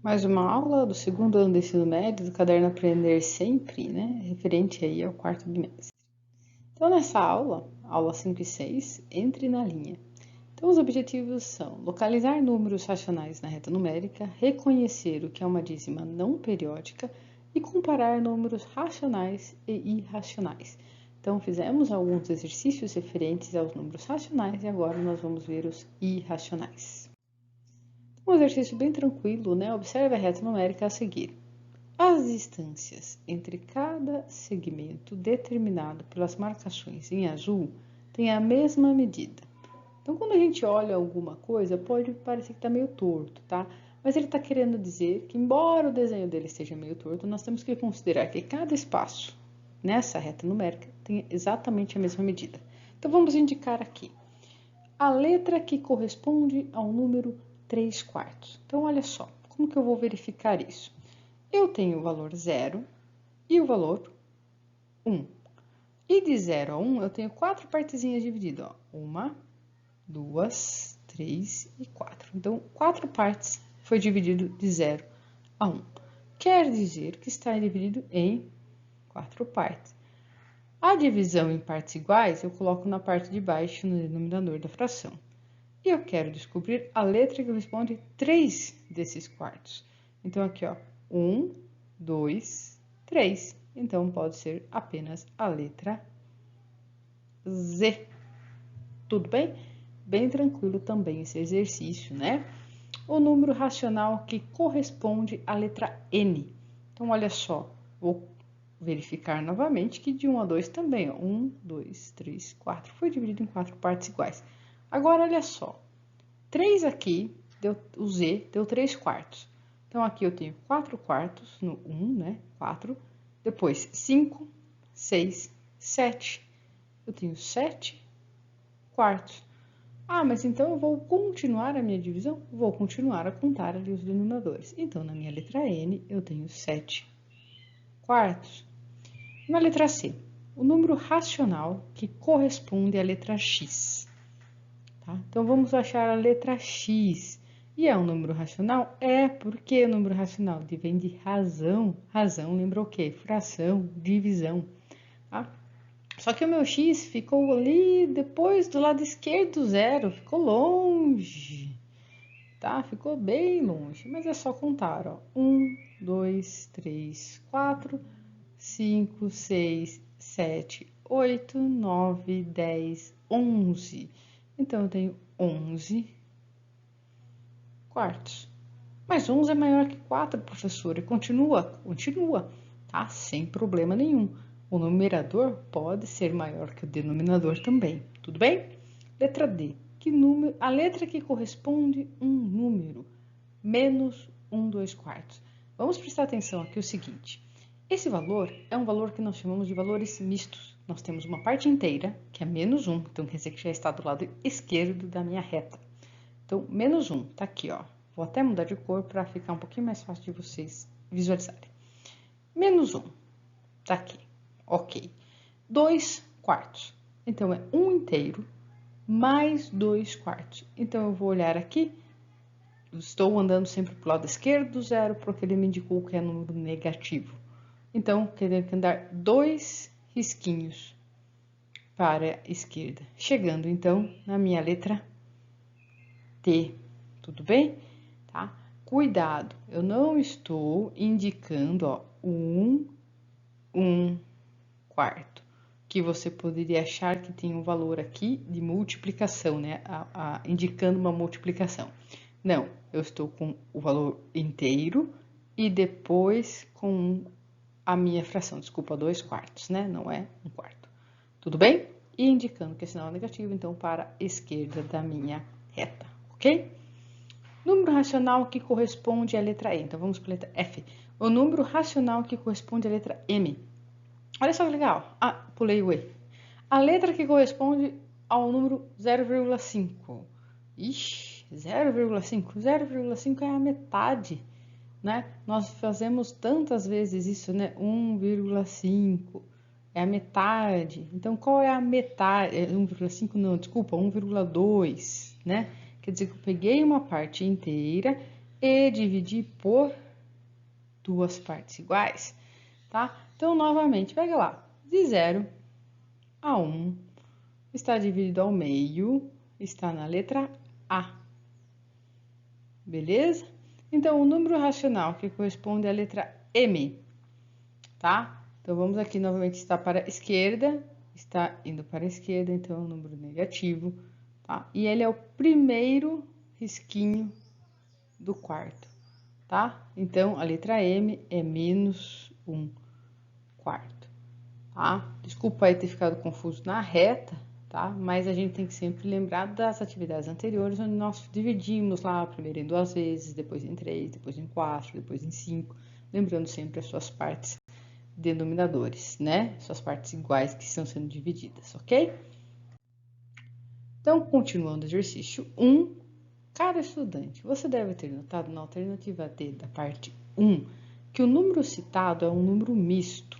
Mais uma aula do segundo ano do ensino médio do caderno Aprender Sempre, né? Referente aí ao quarto bimestre. Então, nessa aula, aula 5 e 6, entre na linha. Então, os objetivos são localizar números racionais na reta numérica, reconhecer o que é uma dízima não periódica e comparar números racionais e irracionais. Então, fizemos alguns exercícios referentes aos números racionais e agora nós vamos ver os irracionais. Um exercício bem tranquilo, né? Observe a reta numérica a seguir. As distâncias entre cada segmento determinado pelas marcações em azul têm a mesma medida. Então, quando a gente olha alguma coisa, pode parecer que está meio torto, tá? Mas ele está querendo dizer que, embora o desenho dele esteja meio torto, nós temos que considerar que cada espaço nessa reta numérica tem exatamente a mesma medida. Então, vamos indicar aqui a letra que corresponde ao número 3/4. Então, olha só, como que eu vou verificar isso? Eu tenho o valor 0 e o valor 1. E de 0 a 1, eu tenho 4 partezinhas divididas. 1, 2, 3 e 4. Então, 4 partes foi dividido de 0 a 1. Quer dizer que está dividido em 4 partes. A divisão em partes iguais eu coloco na parte de baixo, no denominador da fração. E eu quero descobrir a letra que corresponde a 3 desses quartos. Então, aqui, ó, 1, 2, 3. Então, pode ser apenas a letra Z. Tudo bem? Bem tranquilo também esse exercício, né? O número racional que corresponde à letra N. Então, olha só, vou verificar novamente que de 1 a 2 também, ó, 1, 2, 3, 4. Foi dividido em 4 partes iguais. Agora, olha só, 3 aqui, o Z deu 3/4. Então, aqui eu tenho 4/4 no 1, né? 4. Depois, 5, 6, 7. Eu tenho 7/4. Ah, mas então eu vou continuar a minha divisão? Vou continuar a contar ali os denominadores. Então, na minha letra N, eu tenho 7/4. Na letra C, o número racional que corresponde à letra X. Tá? Então, vamos achar a letra X. E é um número racional? É, porque o número racional vem de razão. Razão lembra o quê? Fração, divisão. Tá? Só que o meu X ficou ali depois do lado esquerdo do zero. Ficou longe. Tá? Ficou bem longe. Mas é só contar, ó. 1, 2, 3, 4, 5, 6, 7, 8, 9, 10, 11. Então, eu tenho 11/4. Mas 11 é maior que 4, professora. Continua, tá? Sem problema nenhum. O numerador pode ser maior que o denominador também. Tudo bem? Letra D. Que número? A letra que corresponde um número. Menos 1/2. Vamos prestar atenção aqui o seguinte. Esse valor é um valor que nós chamamos de valores mistos. Nós temos uma parte inteira, que é menos 1, então quer dizer que já está do lado esquerdo da minha reta. Então, menos 1, tá aqui, ó. Vou até mudar de cor para ficar um pouquinho mais fácil de vocês visualizarem. Menos 1, tá aqui, ok. 2/4, então é 1 inteiro mais 2/4. Então, eu vou olhar aqui, estou andando sempre para o lado esquerdo do zero, porque ele me indicou que é número negativo. Então, tenho que andar 2 risquinhos para a esquerda, chegando então na minha letra T. Tudo bem? Tá? Cuidado, eu não estou indicando, ó, 1/4, que você poderia achar que tem um valor aqui de multiplicação, né? Indicando uma multiplicação. Não, eu estou com o valor inteiro e depois com a minha fração, desculpa, 2/4, né? Não é 1/4. Tudo bem? E indicando que é sinal negativo, então, para a esquerda da minha reta, ok? Número racional que corresponde à letra E. Então, vamos para a letra F. O número racional que corresponde à letra M. Olha só que legal. Ah, pulei o E. A letra que corresponde ao número 0,5. Ixi, 0,5. 0,5 é a metade, né? Nós fazemos tantas vezes isso, né? 1,5 é a metade. Então, qual é a metade? 1,5 não, desculpa, 1,2, né? Quer dizer que eu peguei uma parte inteira e dividir por duas partes iguais, tá? Então, novamente, pega lá, de 0 a 1, está dividido ao meio, está na letra A, beleza? Então, o número racional que corresponde à letra M, tá? Então, vamos aqui novamente, está para a esquerda, está indo para a esquerda, então é um número negativo, tá? E ele é o primeiro risquinho do quarto, tá? Então, a letra M é menos 1 quarto, tá? Desculpa aí ter ficado confuso na reta, tá? Mas a gente tem que sempre lembrar das atividades anteriores, onde nós dividimos lá, primeiro em 2 vezes, depois em 3, depois em 4, depois em 5, lembrando sempre as suas partes denominadores, né? Suas partes iguais que estão sendo divididas, ok? Então, continuando o exercício 1, cara estudante, você deve ter notado na alternativa D da parte 1 que o número citado é um número misto.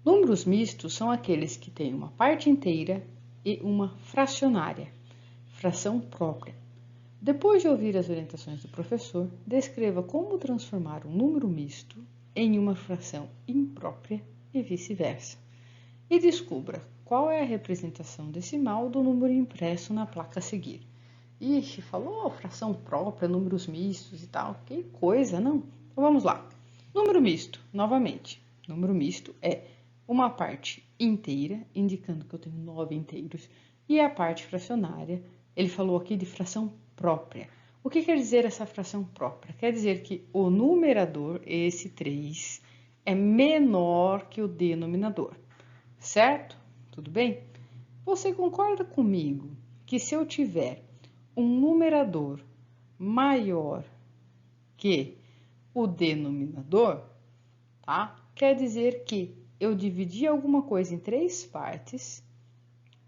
Números mistos são aqueles que têm uma parte inteira e uma fracionária, fração própria. Depois de ouvir as orientações do professor, descreva como transformar um número misto em uma fração imprópria e vice-versa. E descubra qual é a representação decimal do número impresso na placa a seguir. Ixi, falou fração própria, números mistos e tal, que coisa, não? Então vamos lá. Número misto, novamente. Número misto é uma parte inteira, indicando que eu tenho 9 inteiros, e a parte fracionária, ele falou aqui de fração própria. O que quer dizer essa fração própria? Quer dizer que o numerador, esse 3, é menor que o denominador, certo? Tudo bem? Você concorda comigo que se eu tiver um numerador maior que o denominador, tá? Quer dizer que eu dividi alguma coisa em 3 partes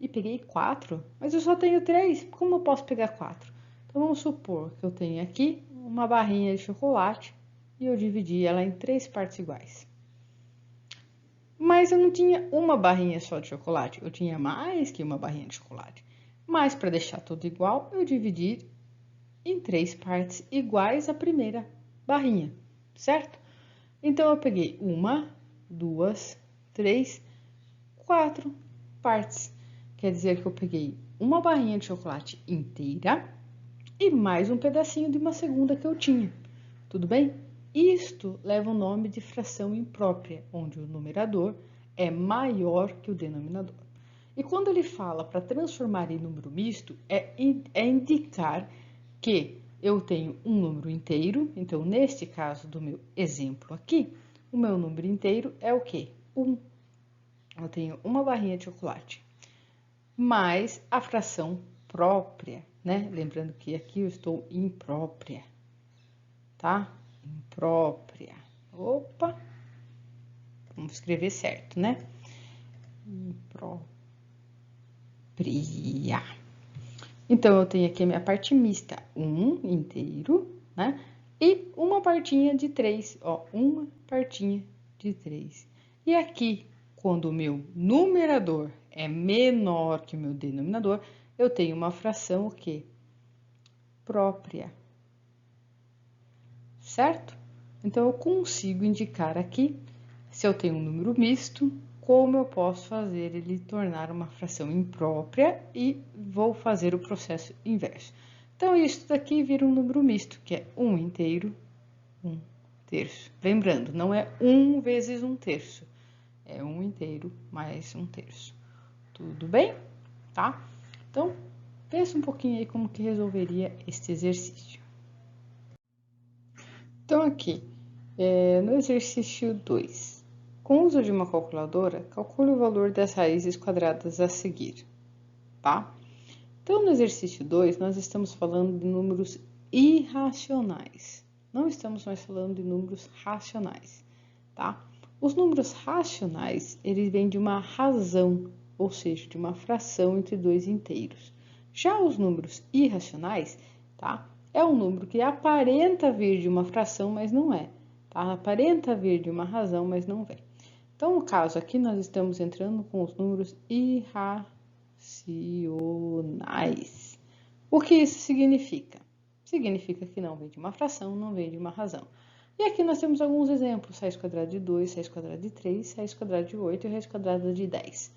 e peguei 4, mas eu só tenho 3, como eu posso pegar 4? Então, vamos supor que eu tenho aqui uma barrinha de chocolate e eu dividi ela em 3 partes iguais. Mas eu não tinha uma barrinha só de chocolate, eu tinha mais que uma barrinha de chocolate. Mas, para deixar tudo igual, eu dividi em 3 partes iguais a primeira barrinha, certo? Então, eu peguei 1, 2, 3, 4 partes. Quer dizer que eu peguei uma barrinha de chocolate inteira e mais um pedacinho de uma segunda que eu tinha. Tudo bem? Isto leva o nome de fração imprópria, onde o numerador é maior que o denominador. E quando ele fala para transformar em número misto, é indicar que eu tenho um número inteiro, então neste caso do meu exemplo aqui, o meu número inteiro é o quê? 1. Eu tenho uma barrinha de chocolate, mais a fração própria, né? Lembrando que aqui eu estou imprópria, tá? Imprópria. Opa! Vamos escrever certo, né? Imprópria. Então, eu tenho aqui a minha parte mista, 1 inteiro, né? E uma partinha de 3, ó, uma partinha de 3. E aqui, quando o meu numerador é menor que o meu denominador, eu tenho uma fração o quê? Própria. Certo? Então, eu consigo indicar aqui, se eu tenho um número misto, como eu posso fazer ele tornar uma fração imprópria e vou fazer o processo inverso. Então, isso daqui vira um número misto, que é 1 inteiro, 1 terço. Lembrando, não é 1 vezes 1 terço, é 1 inteiro mais 1 terço. Tudo bem? Tá? Então, pensa um pouquinho aí como que resolveria este exercício. Então, aqui, no exercício 2, com o uso de uma calculadora, calcule o valor das raízes quadradas a seguir, tá? Então, no exercício 2, nós estamos falando de números irracionais. Não estamos mais falando de números racionais, tá? Os números racionais, eles vêm de uma razão, ou seja, de uma fração entre 2 inteiros. Já os números irracionais, tá? É um número que aparenta vir de uma fração, mas não é, tá? Aparenta vir de uma razão, mas não vem. Então, no caso aqui, nós estamos entrando com os números irracionais. O que isso significa? significa que não vem de uma fração, não vem de uma razão. E aqui nós temos alguns exemplos, raiz quadrada de 2, raiz quadrada de 3, raiz quadrada de 8 e raiz quadrada de 10.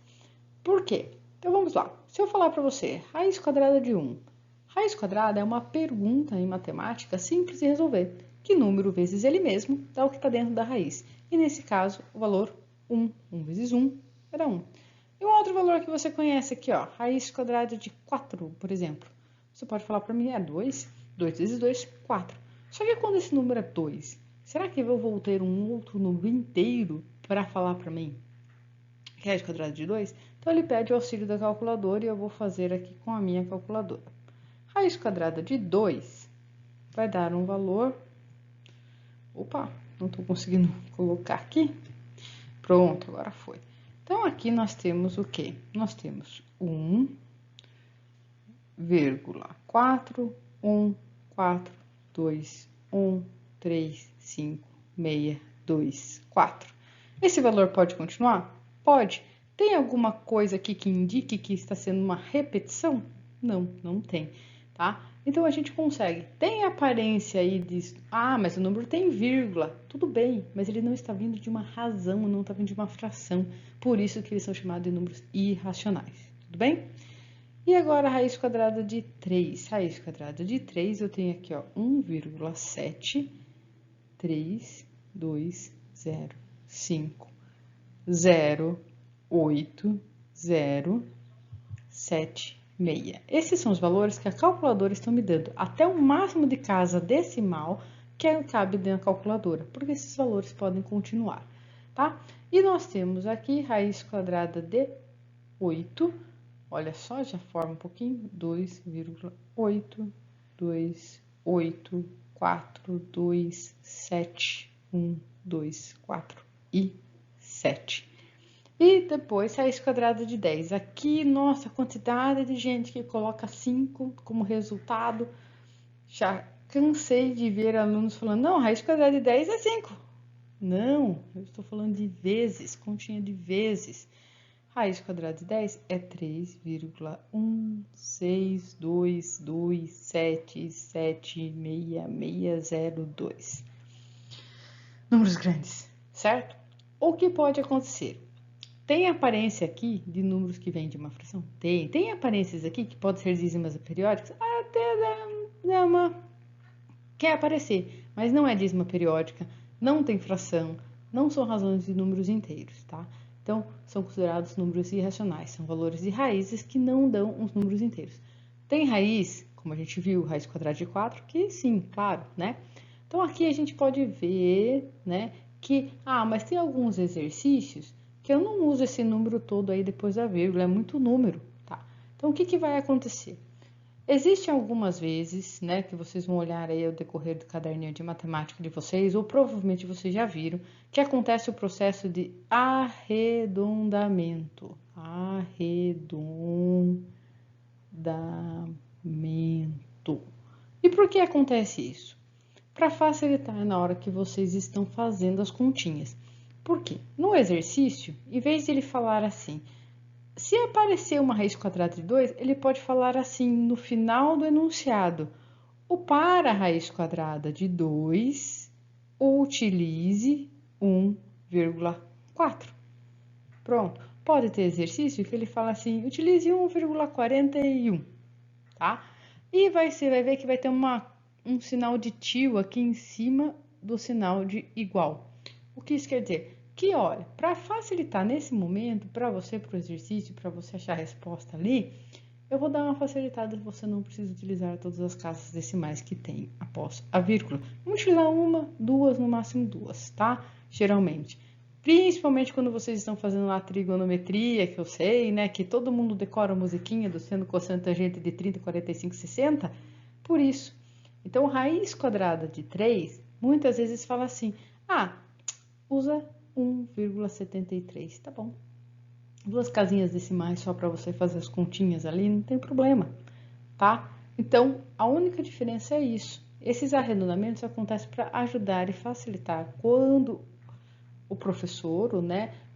Por quê? Então vamos lá. Se eu falar para você, raiz quadrada de 1. Raiz quadrada é uma pergunta em matemática simples de resolver. Que número vezes ele mesmo dá o que está dentro da raiz? E nesse caso, o valor 1. 1 vezes 1 era 1. E um outro valor que você conhece aqui, ó, raiz quadrada de 4, por exemplo. Você pode falar para mim, é 2. 2 vezes 2, 4. Só que quando esse número é 2, será que eu vou ter um outro número inteiro para falar para mim? Raiz quadrada de 2? Então, ele pede o auxílio da calculadora e eu vou fazer aqui com a minha calculadora. Raiz quadrada de 2 vai dar um valor... Opa, não estou conseguindo colocar aqui. Pronto, agora foi. Então, aqui nós temos o quê? Nós temos 1,4, 1, 4, 2, 1, 3, 5, 6, 2, 4. Esse valor pode continuar? Pode. Tem alguma coisa aqui que indique que está sendo uma repetição? Não, não tem, tá? Então, a gente consegue. Tem aparência aí de... Ah, mas o número tem vírgula. Tudo bem, mas ele não está vindo de uma razão, não está vindo de uma fração. Por isso que eles são chamados de números irracionais. Tudo bem? E agora, a raiz quadrada de 3. Raiz quadrada de 3, eu tenho aqui, ó, 1,7, 3, 2, 0, 5, 0, 8, 0, 7, 6. Esses são os valores que a calculadora está me dando, até o máximo de casa decimal que cabe dentro da calculadora, porque esses valores podem continuar, tá? E nós temos aqui raiz quadrada de 8, olha só, já forma um pouquinho, 2,8, 2, 8, 4, 2, 7, 1, 2, 4 e 7. E depois, raiz quadrada de 10. Aqui, nossa, a quantidade de gente que coloca 5 como resultado. Já cansei de ver alunos falando, não, raiz quadrada de 10 é 5. Não, eu estou falando de vezes, continha de vezes. Raiz quadrada de 10 é 3,16227760602. Números grandes, certo? O que pode acontecer? Tem aparência aqui de números que vêm de uma fração? Tem. Tem aparências aqui que podem ser dízimas periódicas? Até dá uma... Quer aparecer, mas não é dízima periódica, não tem fração, não são razões de números inteiros, tá? Então, são considerados números irracionais, são valores de raízes que não dão os números inteiros. Tem raiz, como a gente viu, raiz quadrada de 4, que sim, claro, né? Então, aqui a gente pode ver, né, que, mas tem alguns exercícios que eu não uso esse número todo aí depois da vírgula, é muito número, tá? Então, o que vai acontecer? Existem algumas vezes, né, que vocês vão olhar aí ao decorrer do caderninho de matemática de vocês, ou provavelmente vocês já viram, que acontece o processo de arredondamento. Arredondamento. E por que acontece isso? Para facilitar na hora que vocês estão fazendo as continhas. Por quê? No exercício, em vez de ele falar assim, se aparecer uma raiz quadrada de 2, ele pode falar assim no final do enunciado. O para a raiz quadrada de 2, utilize 1,4. Pronto. Pode ter exercício que ele fala assim, utilize 1,41, tá? E você vai ver que vai ter um sinal de tio aqui em cima do sinal de igual. O que isso quer dizer? Que, olha, para facilitar nesse momento, para você, para o exercício, para você achar a resposta ali, eu vou dar uma facilitada, você não precisa utilizar todas as casas decimais que tem após a vírgula. Vamos utilizar uma, duas, no máximo duas, tá? Geralmente. Principalmente quando vocês estão fazendo lá a trigonometria, que eu sei, né? Que todo mundo decora a musiquinha do seno, cosseno, tangente de 30, 45, 60. Por isso. Então, raiz quadrada de 3, muitas vezes fala assim, usa 1,73, tá bom. Duas casinhas decimais só para você fazer as continhas ali, não tem problema, tá? Então, a única diferença é isso. Esses arredondamentos acontecem para ajudar e facilitar quando o professor,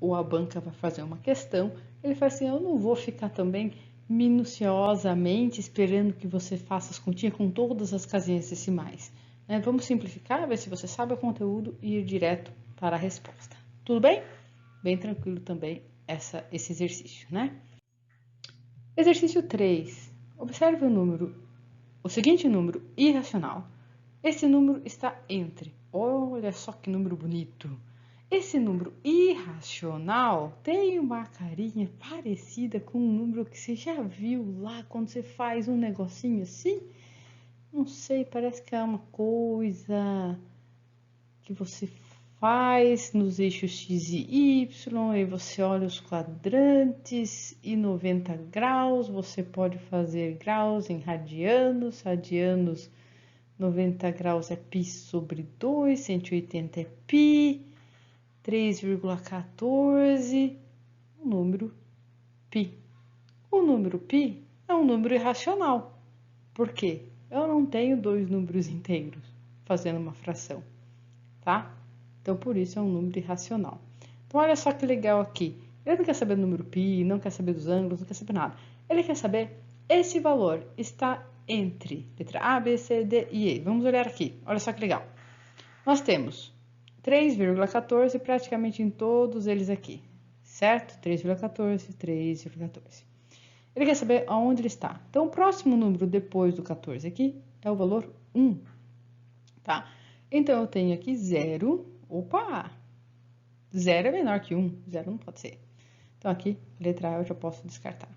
ou a banca vai fazer uma questão, ele fala assim, eu não vou ficar também minuciosamente esperando que você faça as continhas com todas as casinhas decimais. Né? Vamos simplificar, ver se você sabe o conteúdo e ir direto para a resposta. Tudo bem? Bem tranquilo também esse exercício, né? Exercício 3. Observe o seguinte número irracional. Esse número está entre. Olha só que número bonito. Esse número irracional tem uma carinha parecida com um número que você já viu lá quando você faz um negocinho assim? Não sei, parece que é uma coisa que você faz nos eixos X e Y, e você olha os quadrantes e 90 graus, você pode fazer graus em radianos, 90 graus é π sobre 2, 180 é π, 3,14, o número π. O número π é um número irracional. Por quê? Eu não tenho dois números inteiros fazendo uma fração, tá? Então, por isso é um número irracional. Então, olha só que legal aqui. Ele não quer saber do número π, não quer saber dos ângulos, não quer saber nada. Ele quer saber esse valor está entre letra A, B, C, D e E. Vamos olhar aqui. Olha só que legal. Nós temos 3,14 praticamente em todos eles aqui, certo? 3,14, 3,14. Ele quer saber aonde ele está. Então, o próximo número depois do 14 aqui é o valor 1, tá? Então, eu tenho aqui 0. Opa! 0 é menor que 1. 0 não pode ser. Então, aqui, letra A eu já posso descartar.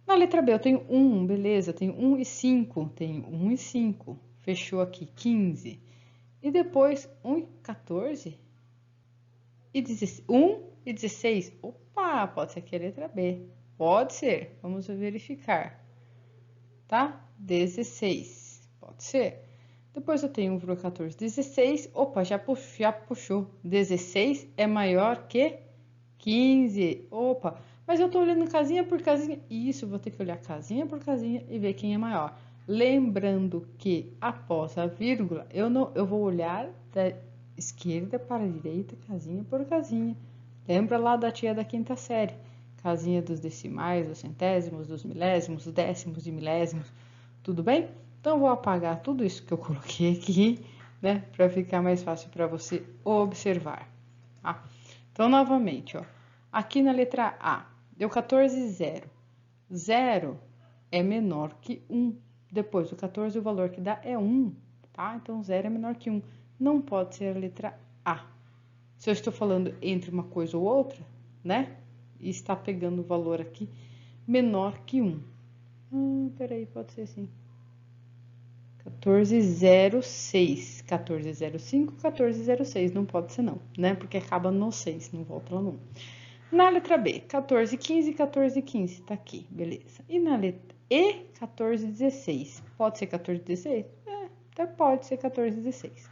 Na letra B, eu tenho 1, beleza. Eu tenho 1 e 5. Tenho 1 e 5. Fechou aqui, 15. E depois, 1 e 14. E 16. 1 e 16. Opa, pode ser aqui a letra B. Pode ser. Vamos verificar. Tá? 16. Pode ser. Depois eu tenho 1,14. 16. Opa, já puxou. 16 é maior que 15. Opa, mas eu tô olhando casinha por casinha. Isso, vou ter que olhar casinha por casinha e ver quem é maior. Lembrando que após a vírgula, eu vou olhar da esquerda para a direita, casinha por casinha. Lembra lá da tia da quinta série? Casinha dos decimais, dos centésimos, dos milésimos, dos décimos e milésimos. Tudo bem? Então, vou apagar tudo isso que eu coloquei aqui, né? Para ficar mais fácil para você observar. Tá? Então, novamente, ó. Aqui na letra A, deu 14, 0. 0 é menor que 1. Depois do 14, o valor que dá é 1, tá? Então, 0 é menor que 1. Não pode ser a letra A. Se eu estou falando entre uma coisa ou outra, né? E está pegando o valor aqui menor que 1. Peraí, pode ser assim. 14,06. 14,05, 14,06. Não pode ser não, né? Porque acaba no 6, não volta lá no 1. Na letra B, 14,15, 14,15. Tá aqui, beleza. E na letra E, 14,16. Pode ser 14,16? Até pode ser 14,16.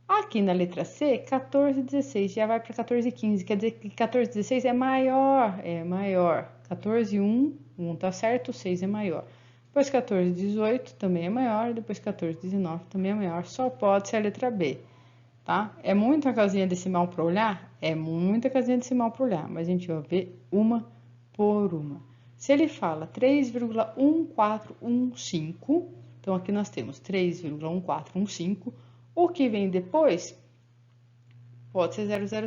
Aqui na letra C, 14,16. Já vai para 14,15. Quer dizer que 14,16 é maior. É maior. 14,1. 1 tá certo, 6 é maior. Depois 14,18 também é maior. Depois 14,19 também é maior. Só pode ser a letra B. Tá? É muita casinha decimal para olhar? É muita casinha decimal para olhar, mas a gente vai ver uma por uma. Se ele fala 3,1415, então aqui nós temos 3,1415, o que vem depois pode ser 0000.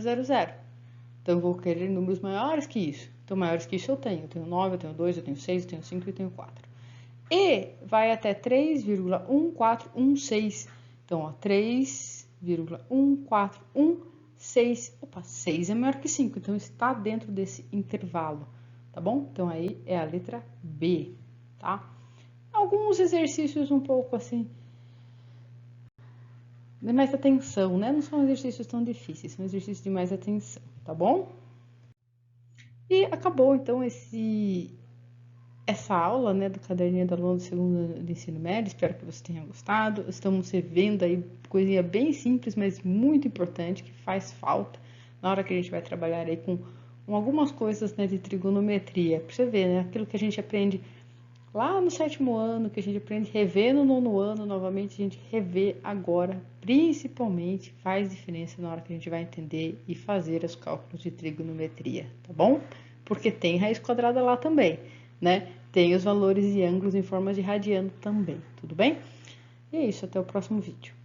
Então, eu vou querer números maiores que isso. Então, maiores que isso eu tenho. Eu tenho 9, eu tenho 2, eu tenho 6, eu tenho 5 e eu tenho 4. E vai até 3,1416. Então, ó, 3,1416. Opa, 6 é maior que 5, então está dentro desse intervalo, tá bom? Então, aí é a letra B, tá? Alguns exercícios um pouco assim, de mais atenção, né? Não são exercícios tão difíceis, são exercícios de mais atenção, tá bom? E acabou, então, essa aula, né, do caderninho do aluno do segundo ano do ensino médio. Espero que você tenha gostado. Estamos revendo aí coisinha bem simples, mas muito importante, que faz falta na hora que a gente vai trabalhar aí com algumas coisas, né, de trigonometria. Pra você ver, né, aquilo que a gente aprende lá no 7º ano, que a gente aprende rever no 9º ano, novamente a gente revê agora, principalmente faz diferença na hora que a gente vai entender e fazer os cálculos de trigonometria, tá bom? Porque tem raiz quadrada lá também, né, tem os valores e ângulos em forma de radiano também, tudo bem? E é isso, até o próximo vídeo.